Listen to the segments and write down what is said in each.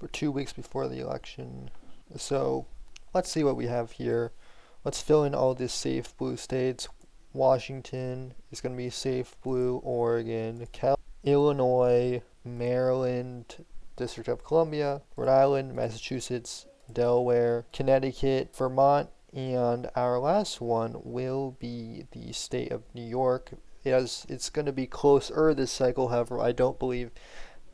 for 2 weeks before the election. So let's see what we have here. Let's fill in all these safe blue states. Washington is going to be safe blue, Oregon, Illinois, Maryland, District of Columbia, Rhode Island, Massachusetts, Delaware, Connecticut, Vermont, and our last one will be the state of New York. It's going to be closer this cycle, however, I don't believe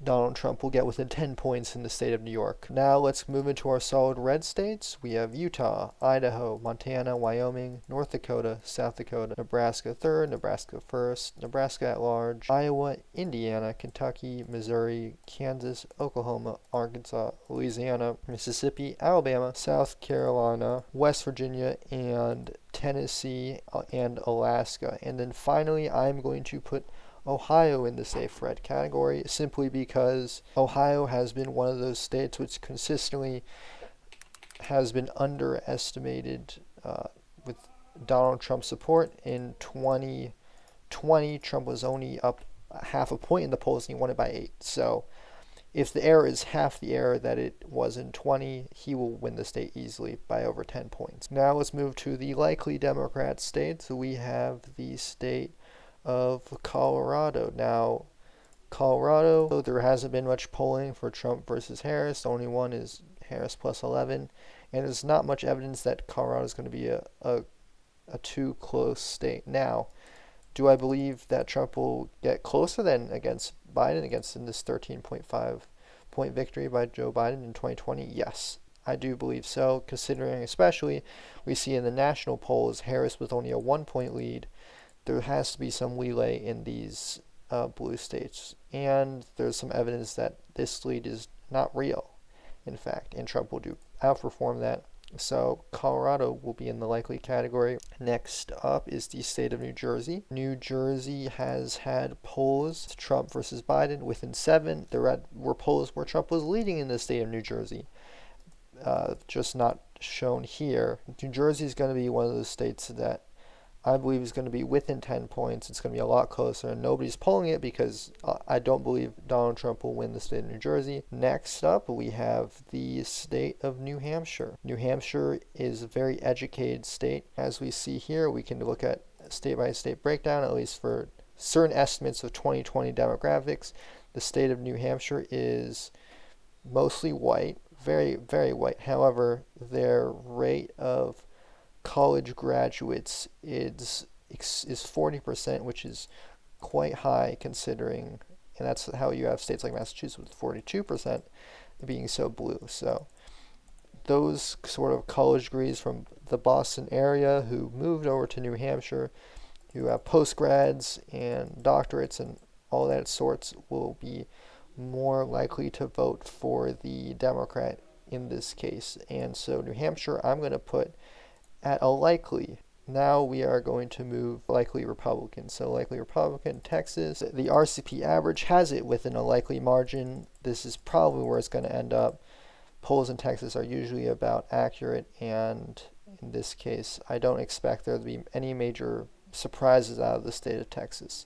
Donald Trump will get within 10 points in the state of New York. Now let's move into our solid red states. We have Utah, Idaho, Montana, Wyoming, North Dakota, South Dakota, Nebraska 3rd, Nebraska 1st, Nebraska at large, Iowa, Indiana, Kentucky, Missouri, Kansas, Oklahoma, Arkansas, Louisiana, Mississippi, Alabama, South Carolina, West Virginia, and Tennessee, and Alaska. And then finally, I'm going to put Ohio in the safe red category, simply because Ohio has been one of those states which consistently has been underestimated with Donald Trump's support. In 2020, Trump was only up half a point in the polls and he won it by 8. So if the error is half the error that it was in 20, he will win the state easily by over 10 points. Now let's move to the likely Democrat states. We have the state of Colorado. Now, Colorado, there hasn't been much polling for Trump versus Harris. The only one is Harris plus 11. And there's not much evidence that Colorado is going to be a too close state. Now, do I believe that Trump will get closer than against Biden, in this 13.5 point victory by Joe Biden in 2020? Yes, I do believe so, considering especially we see in the national polls Harris with only a 1 point lead. There has to be some leeway in these blue states, and there's some evidence that this lead is not real, in fact, and Trump will outperform that. So Colorado will be in the likely category. Next up is the state of New Jersey. New Jersey has had polls, Trump versus Biden, within 7. There were polls where Trump was leading in the state of New Jersey, just not shown here. New Jersey is going to be one of those states that I believe is going to be within 10 points. It's going to be a lot closer, and nobody's polling it because I don't believe Donald Trump will win the state of New Jersey. Next up, we have the state of New Hampshire. New Hampshire is a very educated state. As we see here, we can look at state-by-state breakdown, at least for certain estimates of 2020 demographics. The state of New Hampshire is mostly white, very, very white. However, their rate of college graduates is 40%, which is quite high considering, and that's how you have states like Massachusetts with 42% being so blue. So those sort of college degrees from the Boston area who moved over to New Hampshire, who have postgrads and doctorates and all that sorts, will be more likely to vote for the Democrat in this case. And so New Hampshire, I'm going to put at a likely. Now we are going to move likely Republican. So likely Republican, Texas. The RCP average has it within a likely margin. This is probably where it's going to end up. Polls in Texas are usually about accurate, and in this case, I don't expect there to be any major surprises out of the state of Texas.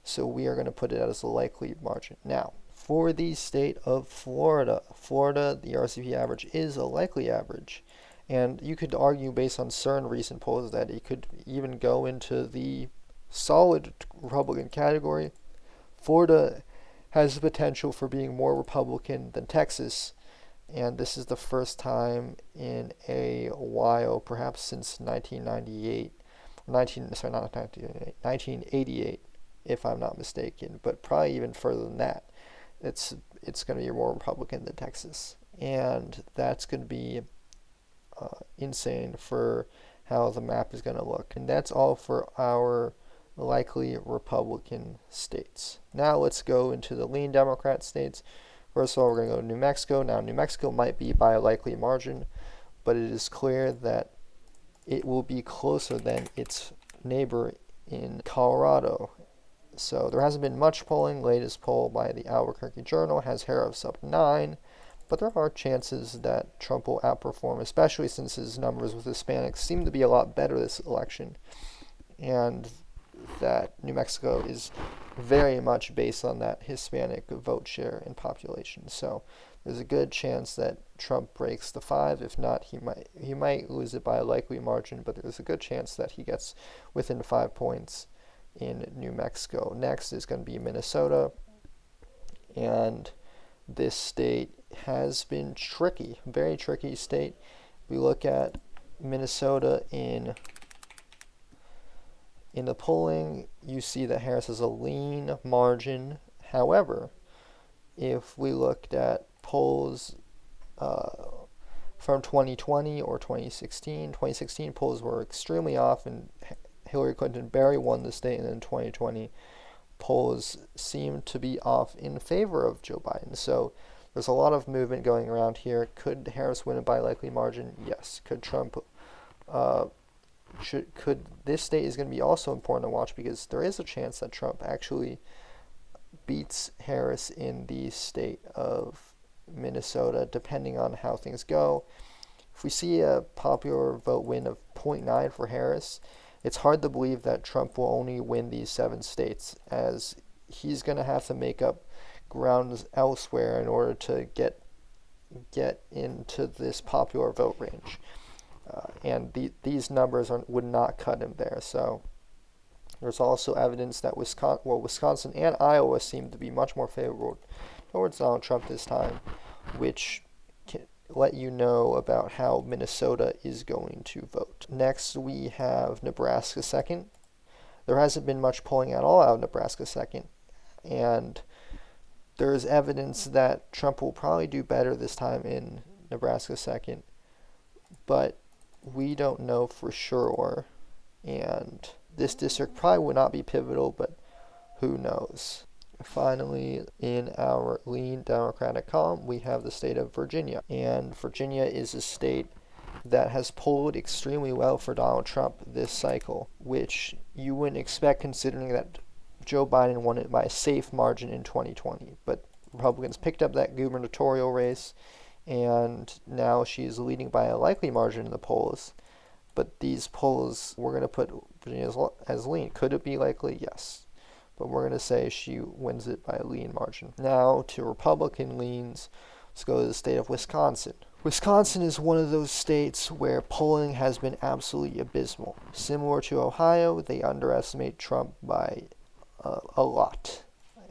So we are going to put it as a likely margin. Now, for the state of Florida, the RCP average is a likely average. And you could argue based on certain recent polls that it could even go into the solid Republican category. Florida has the potential for being more Republican than Texas, and this is the first time in a while, perhaps since 1988, if I'm not mistaken, but probably even further than that. It's going to be more Republican than Texas, and that's going to be insane for how the map is going to look. And that's all for our likely Republican states. Now let's go into the lean Democrat states. First of all, we're going to go to New Mexico. Now, New Mexico might be by a likely margin, but it is clear that it will be closer than its neighbor in Colorado. So there hasn't been much polling. Latest poll by the Albuquerque Journal has Harris up 9. But there are chances that Trump will outperform, especially since his numbers with Hispanics seem to be a lot better this election, and that New Mexico is very much based on that Hispanic vote share and population. So there's a good chance that Trump breaks the 5. If not, he might lose it by a likely margin, but there's a good chance that he gets within 5 points in New Mexico. Next is going to be Minnesota, and this state has been tricky, very tricky state. We look at Minnesota in the polling, you see that Harris has a lean margin. However, if we looked at polls from 2020 or 2016 polls were extremely off, and Hillary Clinton barely won the state, and in 2020 polls seem to be off in favor of Joe Biden. So there's a lot of movement going around here. Could Harris win it by likely margin? Yes. Could Trump? Could this state is going to be also important to watch, because there is a chance that Trump actually beats Harris in the state of Minnesota, depending on how things go. If we see a popular vote win of 0.9 for Harris, it's hard to believe that Trump will only win these 7 states, as he's going to have to make up ground elsewhere in order to get into this popular vote range. And these numbers would not cut him there. So there's also evidence that Wisconsin and Iowa seem to be much more favorable towards Donald Trump this time, which can let you know about how Minnesota is going to vote. Next, we have Nebraska second. There hasn't been much polling at all out of Nebraska second, and there's evidence that Trump will probably do better this time in Nebraska second, but we don't know for sure, and this district probably would not be pivotal, but who knows. Finally, in our lean Democratic column, we have the state of Virginia, and Virginia is a state that has polled extremely well for Donald Trump this cycle, which you wouldn't expect considering that Joe Biden won it by a safe margin in 2020, but Republicans picked up that gubernatorial race, and now she's leading by a likely margin in the polls. But these polls, we're going to put Virginia as lean. Could it be likely? Yes. But we're going to say she wins it by a lean margin. Now to Republican leans, let's go to the state of Wisconsin. Wisconsin is one of those states where polling has been absolutely abysmal. Similar to Ohio, they underestimate Trump by a lot.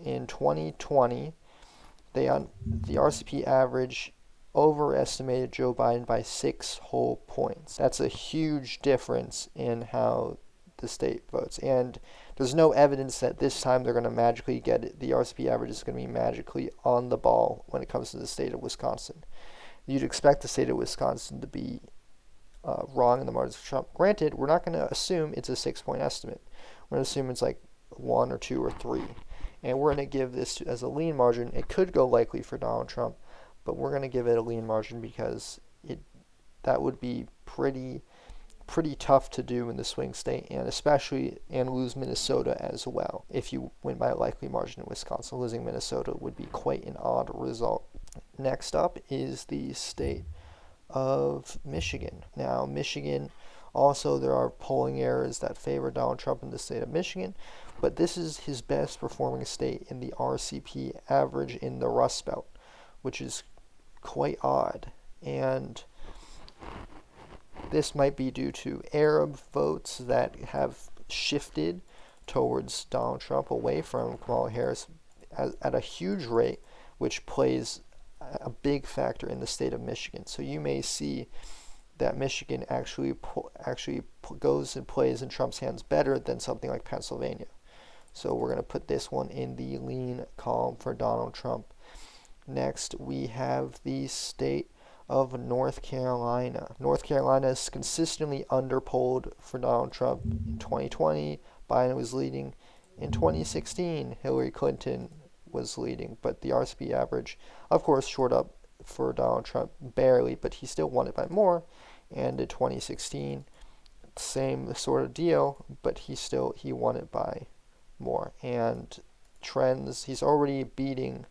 In 2020, the RCP average overestimated Joe Biden by 6 whole points. That's a huge difference in how the state votes. And there's no evidence that this time they're going to magically get it. The RCP average is going to be magically on the ball when it comes to the state of Wisconsin. You'd expect the state of Wisconsin to be wrong in the margins of Trump. Granted, we're not going to assume it's a 6-point estimate. We're going to assume it's like 1 or 2 or 3. And we're going to give this as a lean margin. It could go likely for Donald Trump, but we're going to give it a lean margin because that would be pretty tough to do in the swing state, and lose Minnesota as well. If you win by a likely margin in Wisconsin, losing Minnesota would be quite an odd result. Next up is the state of Michigan. Now, Michigan, also there are polling errors that favor Donald Trump in the state of Michigan, but this is his best performing state in the RCP average in the Rust Belt, which is quite odd. And this might be due to Arab votes that have shifted towards Donald Trump away from Kamala Harris at a huge rate, which plays a big factor in the state of Michigan. So you may see that Michigan actually goes and plays in Trump's hands better than something like Pennsylvania. So we're going to put this one in the lean column for Donald Trump. Next, we have the state of North Carolina. North Carolina is consistently underpolled for Donald Trump. In 2020, Biden was leading. In 2016, Hillary Clinton was leading, but the RCP average, of course, short up for Donald Trump barely, but he still won it by more. And in 2016, same sort of deal, but he won it by more. And trends, he's already beating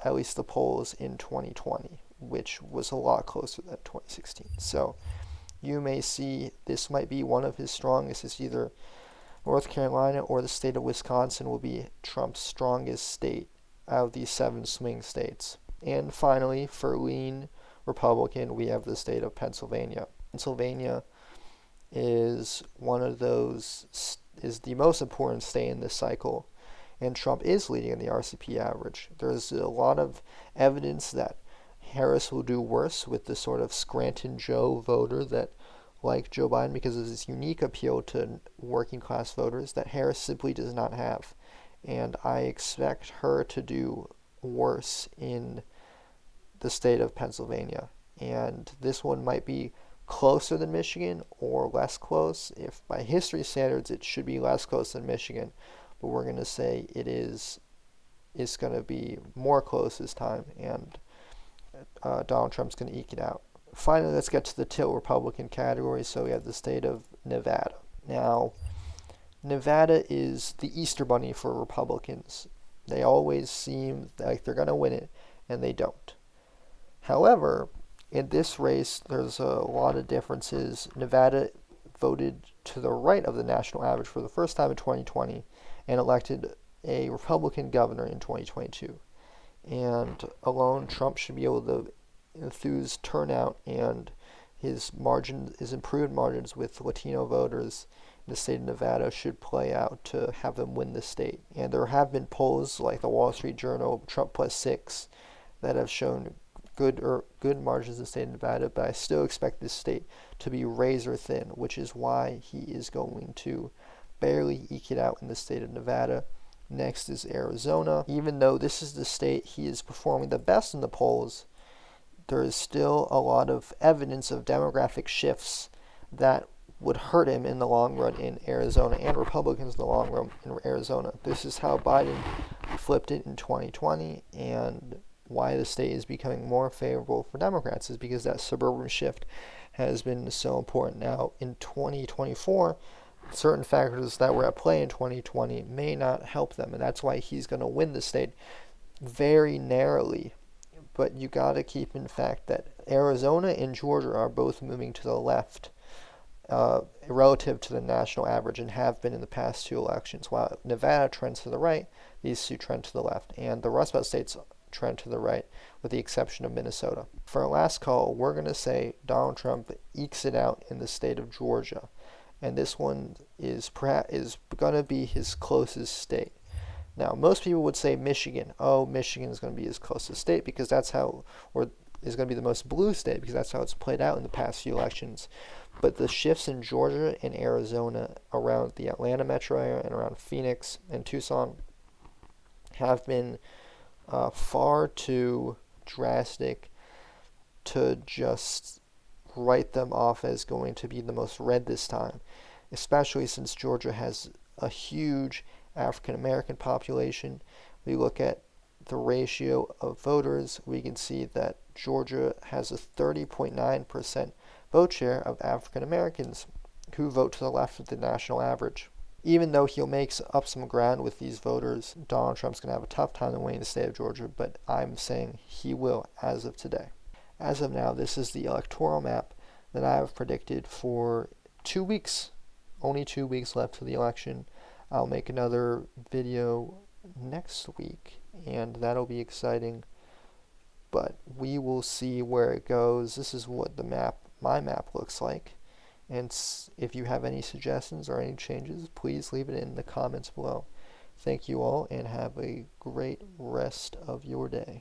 at least the polls in 2020, which was a lot closer than 2016. So you may see this might be one of his strongest. It's either North Carolina or the state of Wisconsin will be Trump's strongest state out of these 7 swing states. And finally, for lean Republican, we have the state of Pennsylvania. Pennsylvania is is the most important state in this cycle, and Trump is leading in the RCP average. There's a lot of evidence that Harris will do worse with the sort of Scranton Joe voter that like Joe Biden because of his unique appeal to working class voters that Harris simply does not have. And I expect her to do worse in the state of Pennsylvania. And this one might be closer than Michigan or less close. If by history standards it should be less close than Michigan, but we're going to say it's going to be more close this time, and Donald Trump's going to eke it out. Finally, let's get to the tilt Republican category. So we have the state of Nevada. Now, Nevada is the Easter Bunny for Republicans. They always seem like they're going to win it, and they don't. However, in this race, there's a lot of differences. Nevada voted to the right of the national average for the first time in 2020 and elected a Republican governor in 2022. And alone, Trump should be able to enthuse turnout and his improved margins with Latino voters in the state of Nevada should play out to have them win the state. And there have been polls like the Wall Street Journal, Trump +6, that have shown good margins in the state of Nevada, but I still expect this state to be razor thin, which is why he is going to barely eke it out in the state of Nevada. Next is Arizona. Even though this is the state he is performing the best in the polls, there is still a lot of evidence of demographic shifts that would hurt him in the long run in Arizona and Republicans in the long run in Arizona. This is how Biden flipped it in 2020, and why the state is becoming more favorable for Democrats is because that suburban shift has been so important. Now, in 2024, certain factors that were at play in 2020 may not help them, and that's why he's going to win the state very narrowly. But you got to keep in fact that Arizona and Georgia are both moving to the left relative to the national average and have been in the past two elections. While Nevada trends to the right, these two trend to the left, and the Rust Belt states trend to the right, with the exception of Minnesota. For our last call, we're going to say Donald Trump ekes it out in the state of Georgia, and this one is going to be his closest state. Now, most people would say Michigan. Oh, Michigan is going to be his closest state because that's how, or is going to be the most blue state because that's how it's played out in the past few elections. But the shifts in Georgia and Arizona around the Atlanta metro area and around Phoenix and Tucson have been far too drastic to just write them off as going to be the most red this time, especially since Georgia has a huge African American population. We look at the ratio of voters, we can see that Georgia has a 30.9% vote share of African Americans who vote to the left of the national average. Even though he'll make up some ground with these voters, Donald Trump's going to have a tough time in winning the state of Georgia, but I'm saying he will as of today. As of now, this is the electoral map that I have predicted for 2 weeks. Only 2 weeks left to the election. I'll make another video next week, and that'll be exciting, but we will see where it goes. This is what my map looks like, and if you have any suggestions or any changes, please leave it in the comments below. Thank you all, and have a great rest of your day.